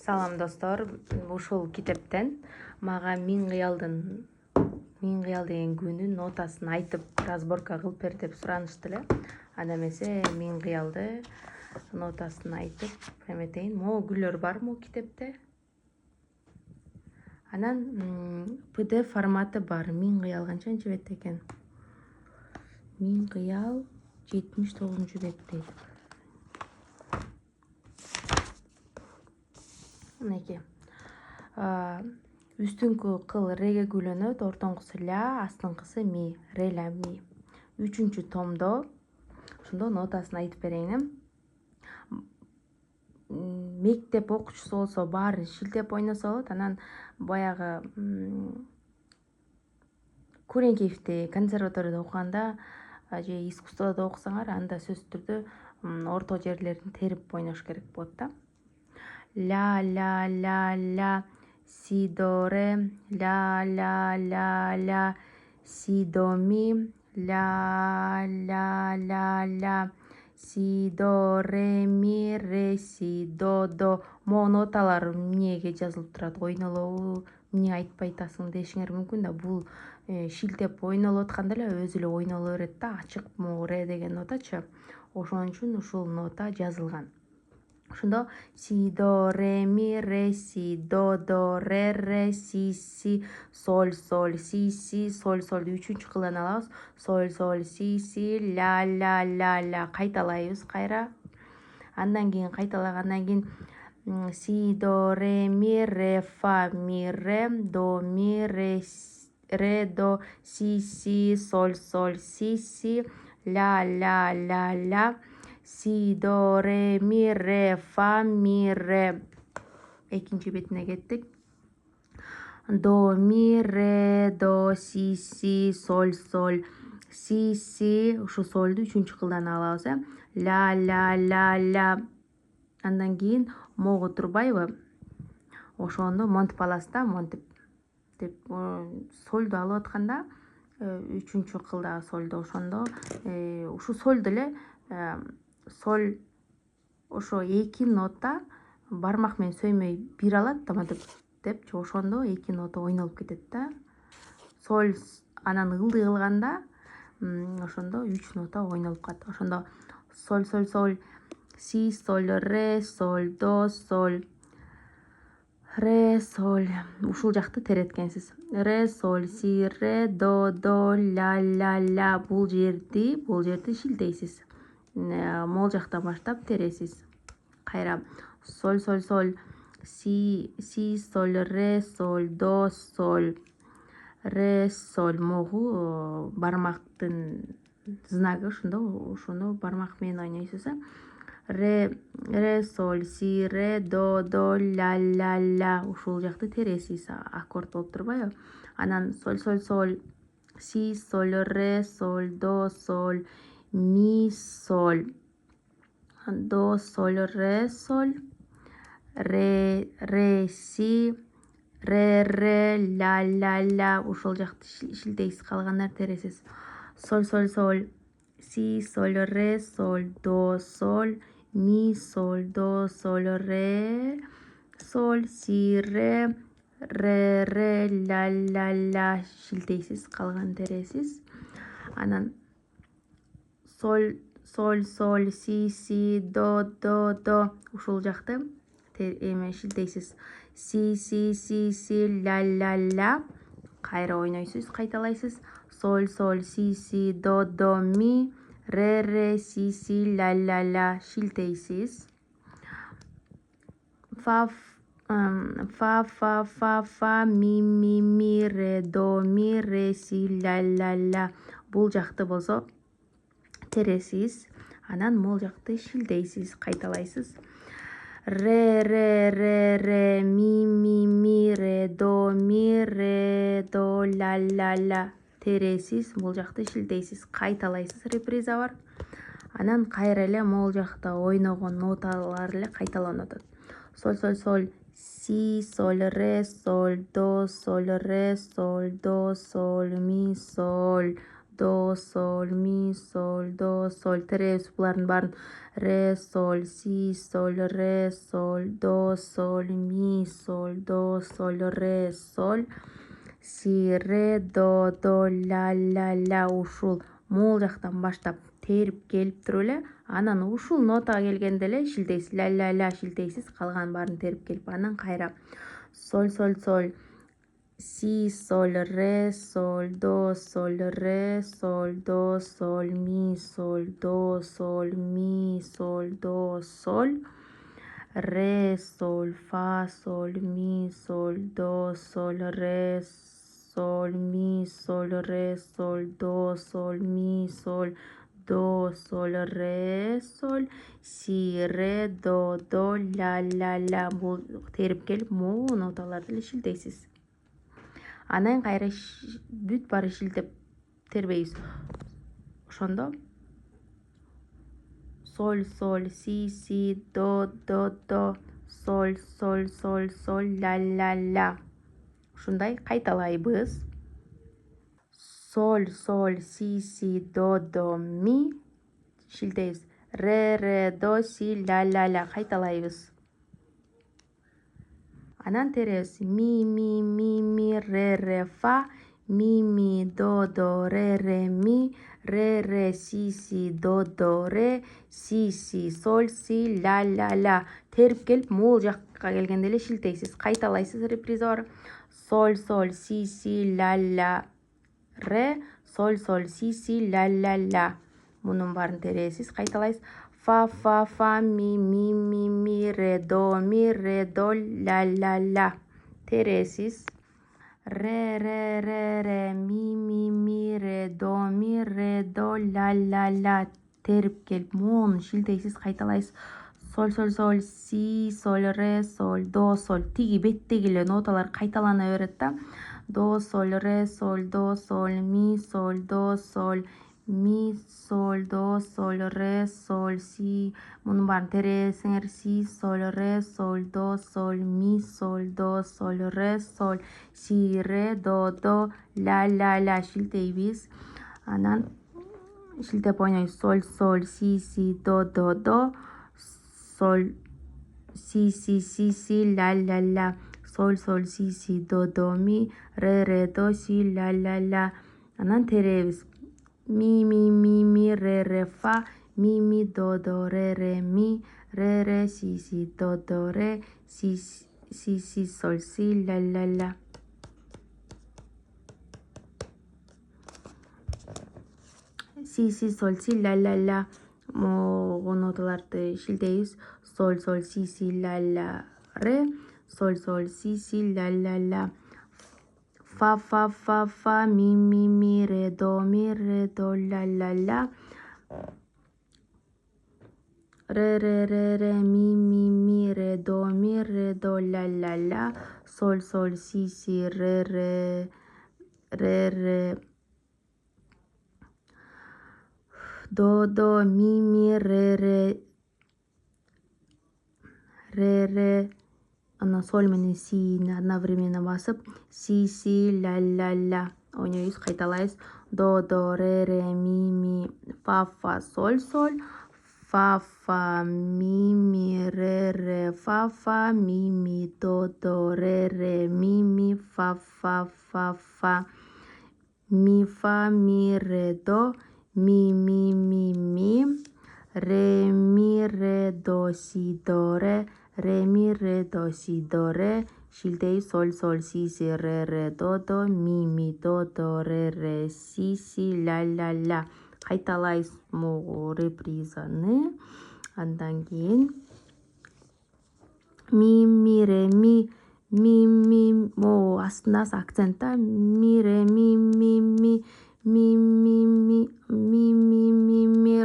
Салам достор, ушул китептен мага Миң кыялдын деген күнүн нотасын айтып разборка кылып бер деп суранышты эле. Анда эмесе Миң кыялды нотасын айтып эметейин. Могу гүлдөр бар могу китепте. Анан PDF форматы бар. Миң кыял канчанчы бет экен? Миң кыял 79 бет дейт. Мынеки. Үстүңкү кыл реге гүлөнөт, ортоңкусу ля, астыңкысы ми, ре ля ми. 3-чү томдо ошондо нотасын айтып берейин. Мектеп окуучусу болсо баары шилтеп ойносо болот. Анан баягы Куренкеевди консерваторияда окуганда же искусствода окусаңар, анда сөзсүз түрдө орто жерлерин терип ойнош керек болот да. Ля ля ля ля си до ре, ля ля ля ля си до ми, ля ля ля ля си до ре ми, ре си до. Могу ноталар эмнеге жазылып турат, ойнолобу, эмне айтпай атасың дешиңер мүмкүн да. Бул шилтеп ойнолуп атканда эле өзү эле ойноло берет да, ачык могу ре деген нотачы. Ошон үчүн ушул нота жазылган. Ошондо си до ре ми, ре си до ре си соль си соль 3-чү кылдан алабыз. Соль си ля ля ля кайталайбыз кайра. Андан кийин кайталагандан кийин си до ре ми, ре фа ми ре, до ми ре до си соль си ля ля си до ре ми, ре фа ми ре. Экинчи бетине кеттик. До ми ре до си соль си ушу сольду 3-чү кылдан алабыз. Ля ля. Андан кийин могу турбайбы? Ошондо монтип аласыз да, монтип деп сольду алып атканда 3-чү кылдагы сольду, ошондо ушу сольду эле соль ошо 2 нота бармак менен сөймөй бир алат да, депчи, ошондо 2 нота ойнолуп кетет да. Соль анан ылдый кылганда ошондо 3 нота ойнолуп калат. Ошондо соль си соль ре соль до соль ре соль, ушул жакты тереткенсиз. Ре соль си ре до ля. Бул жерди шилтейсиз. Могул жактан баштап тересиз. Кайра соль си соль ре соль до соль ре соль, могу бармактын знагы ошондо бармак менен ойнойсуз. Ре соль си ре до ля. Ушул жакты тересиз, аккорд болуп турбайбы? Анан соль си соль ре соль до соль ми соль до соль ре соль ре си ре ля. Ушул жакты шилтейсиз, калгандар тересиз. Соль си соль ре соль до соль ми соль до соль ре соль си ре ля шилтейсиз, калганын тересиз. Анан соль си до ушул жакты шилтейсиз. Си ля. Кайра ойнойсуз, кайталайсыз. Соль си до ми, ре си ля шилтейсиз. Фа ми ре до ми, ре си ля. Бул жакты болсо тересиз. Анан могул жакты шилтейсиз, кайталайсыз. Ре ми ре до ми, ре до ля тересиз. Бул жакты шилтейсиз, кайталайсыз, реприза бар. Анан кайра эле могул жакта ойногон ноталар эле кайталанып атат. Соль си соль ре соль до соль ре соль до соль ми соль до соль ми соль до соль. Теребиз булардын баарын. Ре соль си соль ре соль до соль ми соль до соль ре соль си ре до ля ля. Ушул мол жактан баштап терип келип туруп эле анан ушул нотага келгенде эле шилтейсиз ля шилтейсиз, калган баарын терип келип анан кайра соль си соль ре соль до соль ре соль до соль ми соль до соль ми соль до соль ре соль фа соль ми соль до соль ре соль ми соль ре соль до соль ми соль до соль ре соль си ре до ля. Бул терип келип могу ноталарды эле шилтейсиз. Анан кайра бүт баары шилтеп тербейбиз. Ошондо соль си до соль ля. Ушундай кайталайбыз. Соль си до ми шилтейбиз. Ре до си ля кайталайбыз. Анан теребиз ми ре фа ми до ре ми ре си до ре си соль си ля. Терип келип могул жакка келгенде эле шилтейсиз, кайталайсыз реприза бар. Соль си ля ре соль си ля. Мунун баарын тересиз, кайталайсыз. Фа ми ре до ля. Тересиз. Ре ми ре до ля. Терип келип моуну шилтейсиз, кайталайсыз. Соль си соль ре соль до соль. Тиги беттеги эле ноталар кайталана берет да. До соль ре соль до соль ми соль до соль ми соль до соль ре соль си. Мунун баарын тересиңер. Си соль ре соль до соль ми соль до соль ре соль си ре до ля шилтейбиз. Анан шилтеп ойнойбуз. Соль си до соль си ля. Соль си до ми ре до си ля. Анан теребиз. Ми ре фа ми до ре ми ре си до ре си соль си ля. Си соль си ля. Могу ноталарды шилтейбиз. Соль си ля ре соль си ля. Фа ми ре до ля. Ре ми ре до ля. Соль си ре до ми ре анан соль менен сини одновременно басып си ля ойнойбуз, кайталайбыз. До ре ми фа соль фа ми ре фа ми до ре ми фа ми фа ми ре до ми ре ми ре до си до ре ми ре до си до ре шилтейбиз. Соль си ре до ми до ре си ля. Кайталайбыз могу репризаны. Андан кийин ми ре ми могу астында акцент да. Ми ре ми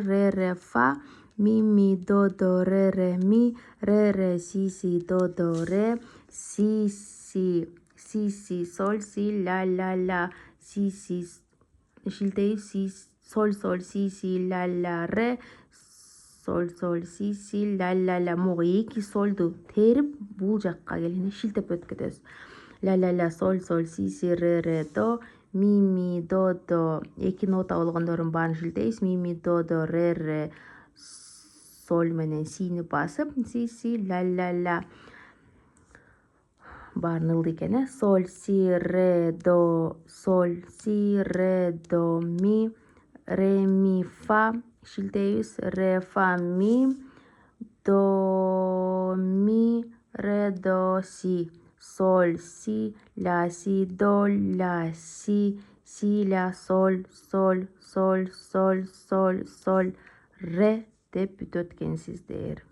ре фа ми до ре ми ре си до ре си соль си ля си шилтейбиз. Соль си ля ре соль си ля. Могу эки сольду терип бул жакка келгенде шилтеп өткөзөбүз. Ля соль си ре до ми до эки нота болгондордун баарын шилтейбиз. Ми до ре соль менен сини басып, си ля. Баарын ылды экен. Соль си ре до соль си ре до ми ре фа шилтейбиз. Ре фа ми до ми ре до си соль си до ля си ля соль ре деп бүтөт экенсиздер.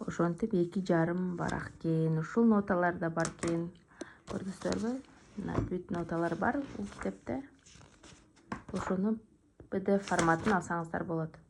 Ошентип 2,5 бар экен. Ушул ноталар да бар экен. Көрдүңүздөрбү? Мына бүт ноталар бар бул китепте. Ошону PDF форматын алсаңыздар болот.